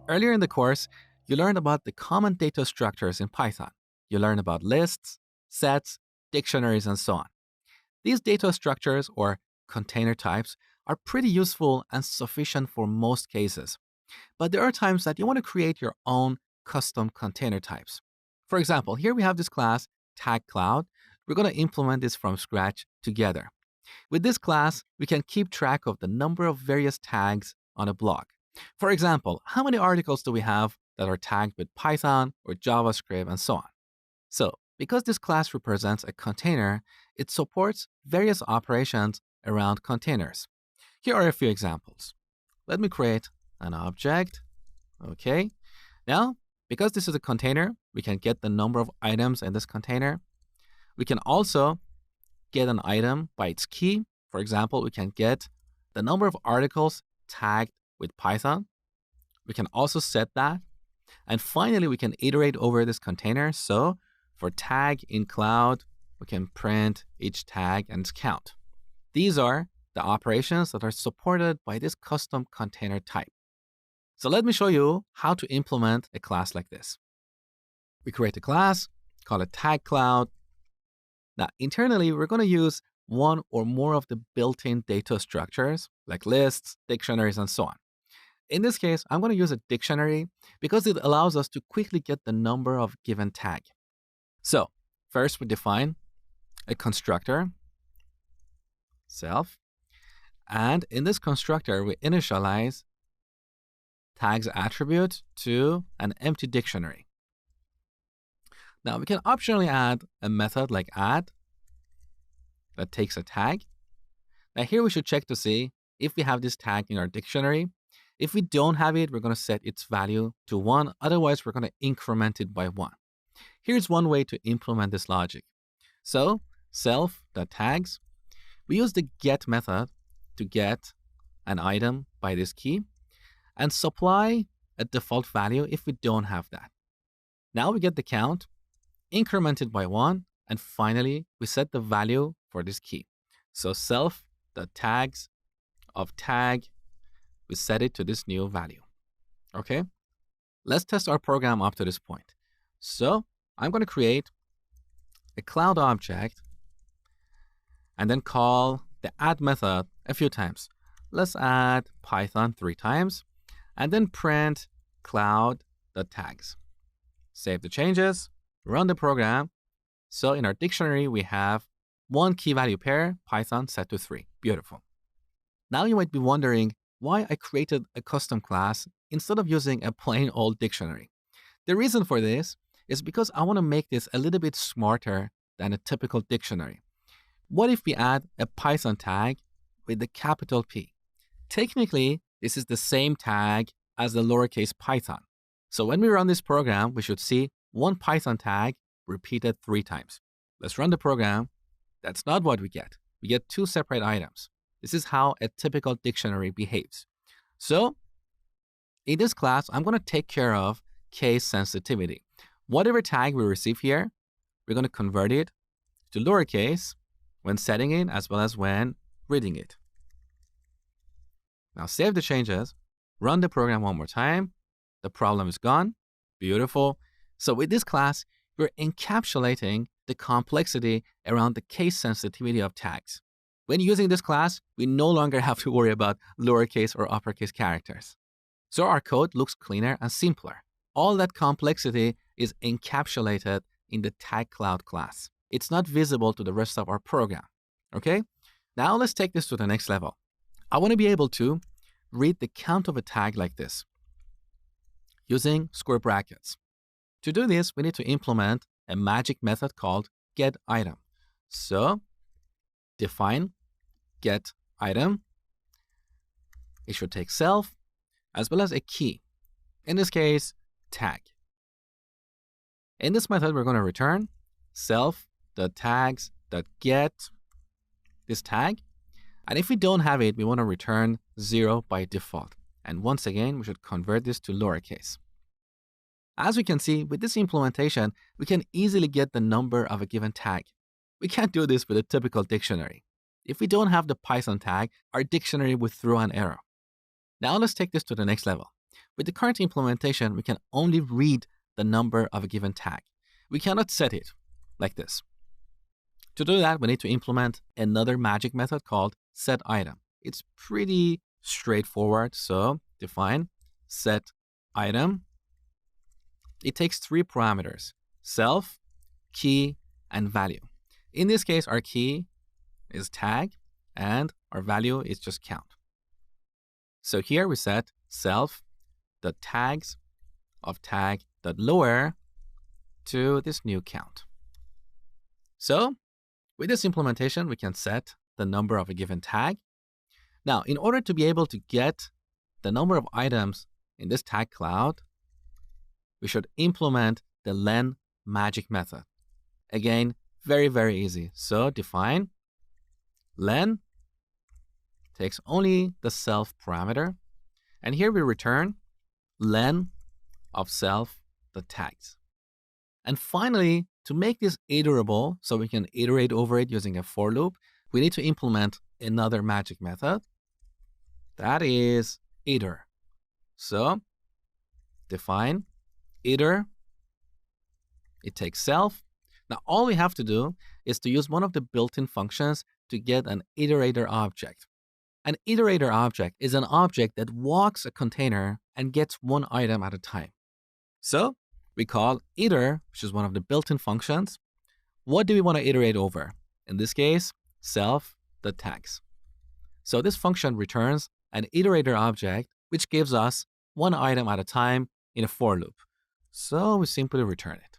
Earlier in the course, you learned about the common data structures in Python. You learned about lists, sets, dictionaries, and so on. These data structures, or container types, are pretty useful and sufficient for most cases. But there are times that you want to create your own custom container types. For example, here we have this class, tag cloud. We're going to implement this from scratch together. With this class, we can keep track of the number of various tags on a blog. For example, how many articles do we have that are tagged with Python or JavaScript and so on? So, because this class represents a container, it supports various operations around containers. Here are a few examples. Let me create an object. Okay. Now, because this is a container, we can get the number of items in this container. We can also get an item by its key. For example, we can get the number of articles tagged with Python. We can also set that. And finally, we can iterate over this container. So for tag in cloud, we can print each tag and its count. These are the operations that are supported by this custom container type. So let me show you how to implement a class like this. We create a class, call it tag cloud. Now, internally, we're going to use one or more of the built-in data structures like lists, dictionaries, and so on. In this case, I'm going to use a dictionary because it allows us to quickly get the number of given tag. So first we define a constructor, self, and in this constructor, we initialize tags attribute to an empty dictionary. Now we can optionally add a method like add that takes a tag. Now here we should check to see if we have this tag in our dictionary. If we don't have it, we're going to set its value to 1. Otherwise, we're going to increment it by 1. Here's one way to implement this logic. So self.tags, we use the get method to get an item by this key and supply a default value if we don't have that. Now we get the count, increment it by 1, and finally, we set the value for this key. So self.tags of tag, we set it to this new value. Okay, let's test our program up to this point. So I'm going to create a cloud object and then call the add method a few times. Let's add Python 3 times and then print cloud.tags. Save the changes, run the program. So in our dictionary, we have one key value pair, Python set to 3. Beautiful. Now you might be wondering why I created a custom class instead of using a plain old dictionary. The reason for this is because I want to make this a little bit smarter than a typical dictionary. What if we add a Python tag with the capital P? Technically, this is the same tag as the lowercase python. So when we run this program, we should see one Python tag repeated 3 times. Let's run the program. That's not what we get. We get 2 separate items. This is how a typical dictionary behaves. So in this class, I'm going to take care of case sensitivity. Whatever tag we receive here, we're going to convert it to lowercase when setting it as well as when reading it. Now save the changes, run the program one more time. The problem is gone. Beautiful. So with this class, we're encapsulating the complexity around the case sensitivity of tags. When using this class, we no longer have to worry about lowercase or uppercase characters. So our code looks cleaner and simpler. All that complexity is encapsulated in the tag cloud class. It's not visible to the rest of our program. Okay? Now let's take this to the next level. I want to be able to read the count of a tag like this using square brackets. To do this, we need to implement a magic method called getItem. So define getItem. It should take self as well as a key. In this case, tag. In this method, we're going to return self.tags.get this tag. And if we don't have it, we want to return 0 by default. And once again, we should convert this to lowercase. As we can see, with this implementation, we can easily get the number of a given tag. We can't do this with a typical dictionary. If we don't have the Python tag, our dictionary would throw an error. Now let's take this to the next level. With the current implementation, we can only read the number of a given tag. We cannot set it like this. To do that, we need to implement another magic method called setItem. It's pretty straightforward. So define setItem. It takes 3 parameters: self, key, and value. In this case, our key is tag and our value is just count. So here we set self the tags of tag.lower to this new count. So with this implementation, we can set the number of a given tag. Now, in order to be able to get the number of items in this tag cloud, we should implement the len magic method. Again, very, very easy. So define len, takes only the self parameter, and here we return len of self, the tags. And finally, to make this iterable, so we can iterate over it using a for loop, we need to implement another magic method. That is iter. So define iter. It takes self. Now, all we have to do is to use one of the built-in functions to get an iterator object. An iterator object is an object that walks a container and gets one item at a time. So we call iter, which is one of the built-in functions. What do we want to iterate over? In this case, self, the tags. So this function returns an iterator object, which gives us one item at a time in a for loop. So we simply return it.